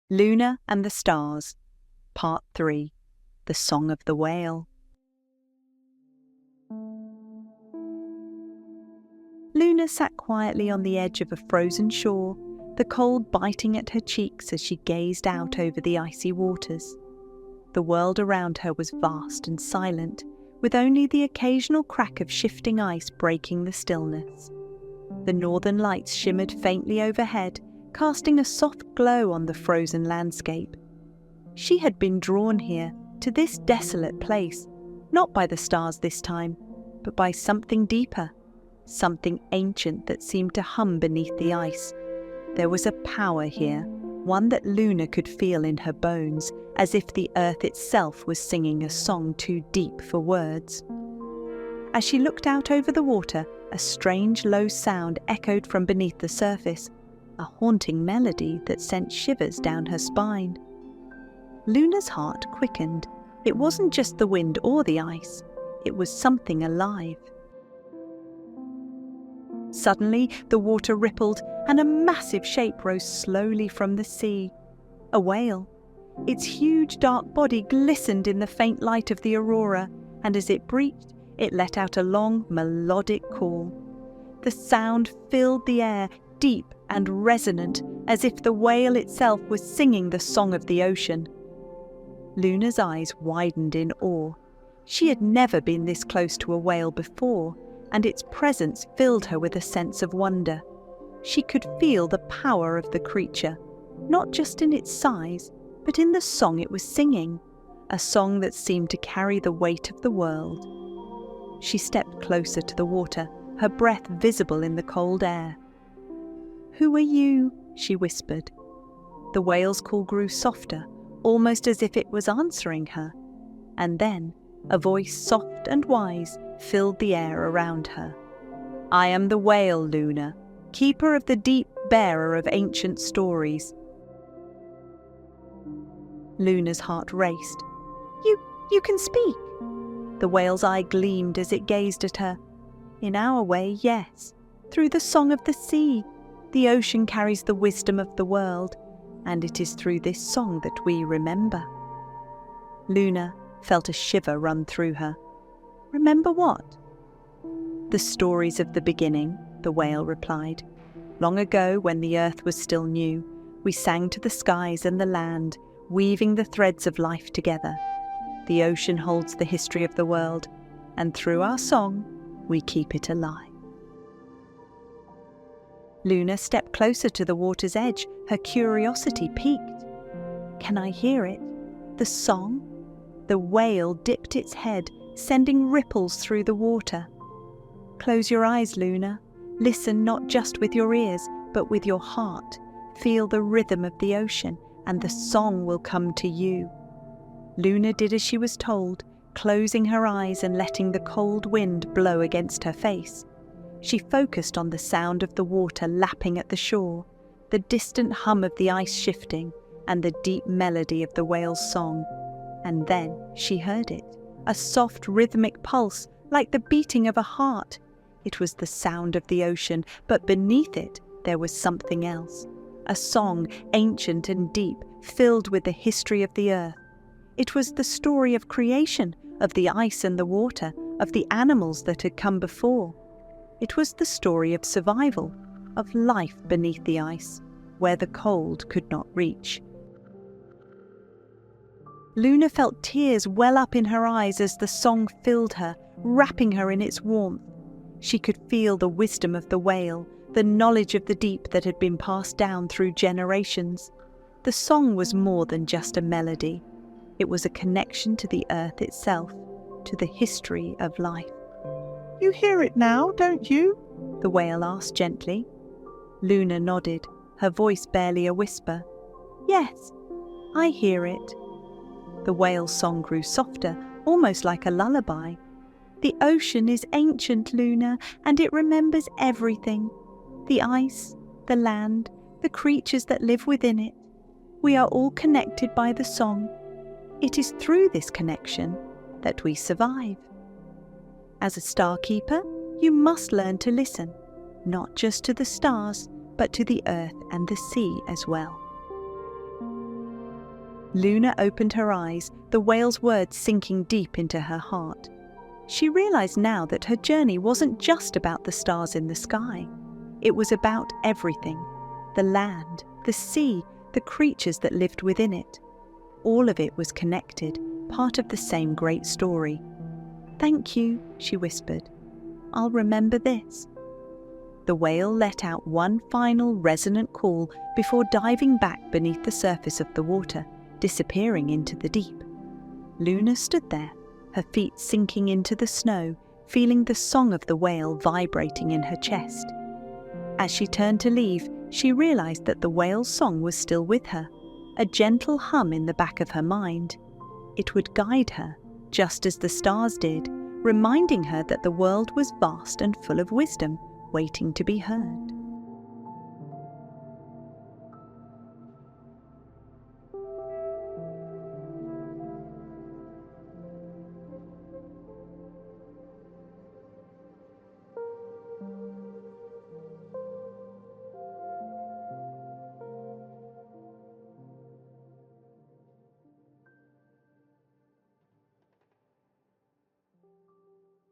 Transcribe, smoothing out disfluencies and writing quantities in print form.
Luna and the Stars, Part 3, The Song of the Whale. Luna sat quietly on the edge of a frozen shore, the cold biting at her cheeks as she gazed out over the icy waters. The world around her was vast and silent, with only the occasional crack of shifting ice breaking the stillness. The northern lights shimmered faintly overhead, casting a soft glow on the frozen landscape. She had been drawn here, to this desolate place, not by the stars this time, but by something deeper, something ancient that seemed to hum beneath the ice. There was a power here, one that Luna could feel in her bones, as if the earth itself was singing a song too deep for words. As she looked out over the water, a strange low sound echoed from beneath the surface, a haunting melody that sent shivers down her spine. Luna's heart quickened. It wasn't just the wind or the ice, it was something alive. Suddenly, the water rippled and a massive shape rose slowly from the sea. A whale. Its huge dark body glistened in the faint light of the aurora, and as it breached, it let out a long, melodic call. The sound filled the air, deep and resonant, as if the whale itself was singing the song of the ocean. Luna's eyes widened in awe. She had never been this close to a whale before, and its presence filled her with a sense of wonder. She could feel the power of the creature, not just in its size, but in the song it was singing, a song that seemed to carry the weight of the world. She stepped closer to the water, her breath visible in the cold air. "Who are you?" she whispered. The whale's call grew softer, almost as if it was answering her. And then, a voice soft and wise filled the air around her. "I am the whale, Luna, keeper of the deep, bearer of ancient stories." Luna's heart raced. You can speak." The whale's eye gleamed as it gazed at her. "In our way, yes. Through the song of the sea. The ocean carries the wisdom of the world, and it is through this song that we remember." Luna felt a shiver run through her. "Remember what?" "The stories of the beginning," the whale replied. "Long ago, when the earth was still new, we sang to the skies and the land, weaving the threads of life together. The ocean holds the history of the world, and through our song, we keep it alive." Luna stepped closer to the water's edge, her curiosity piqued. "Can I hear it? The song?" The whale dipped its head, sending ripples through the water. "Close your eyes, Luna. Listen not just with your ears, but with your heart. Feel the rhythm of the ocean, and the song will come to you." Luna did as she was told, closing her eyes and letting the cold wind blow against her face. She focused on the sound of the water lapping at the shore, the distant hum of the ice shifting, and the deep melody of the whale's song. And then she heard it, a soft rhythmic pulse, like the beating of a heart. It was the sound of the ocean, but beneath it there was something else, a song ancient and deep, filled with the history of the earth. It was the story of creation, of the ice and the water, of the animals that had come before. It was the story of survival, of life beneath the ice, where the cold could not reach. Luna felt tears well up in her eyes as the song filled her, wrapping her in its warmth. She could feel the wisdom of the whale, the knowledge of the deep that had been passed down through generations. The song was more than just a melody. It was a connection to the earth itself, to the history of life. "You hear it now, don't you?" the whale asked gently. Luna nodded, her voice barely a whisper. "Yes, I hear it." The whale's song grew softer, almost like a lullaby. "The ocean is ancient, Luna, and it remembers everything. The ice, the land, the creatures that live within it. We are all connected by the song. It is through this connection that we survive. As a star keeper, you must learn to listen, not just to the stars, but to the earth and the sea as well." Luna opened her eyes, the whale's words sinking deep into her heart. She realized now that her journey wasn't just about the stars in the sky. It was about everything: the land, the sea, the creatures that lived within it. All of it was connected, part of the same great story. "Thank you," she whispered. "I'll remember this." The whale let out one final resonant call before diving back beneath the surface of the water, disappearing into the deep. Luna stood there, her feet sinking into the snow, feeling the song of the whale vibrating in her chest. As she turned to leave, she realized that the whale's song was still with her, a gentle hum in the back of her mind. It would guide her, just as the stars did, reminding her that the world was vast and full of wisdom, waiting to be heard.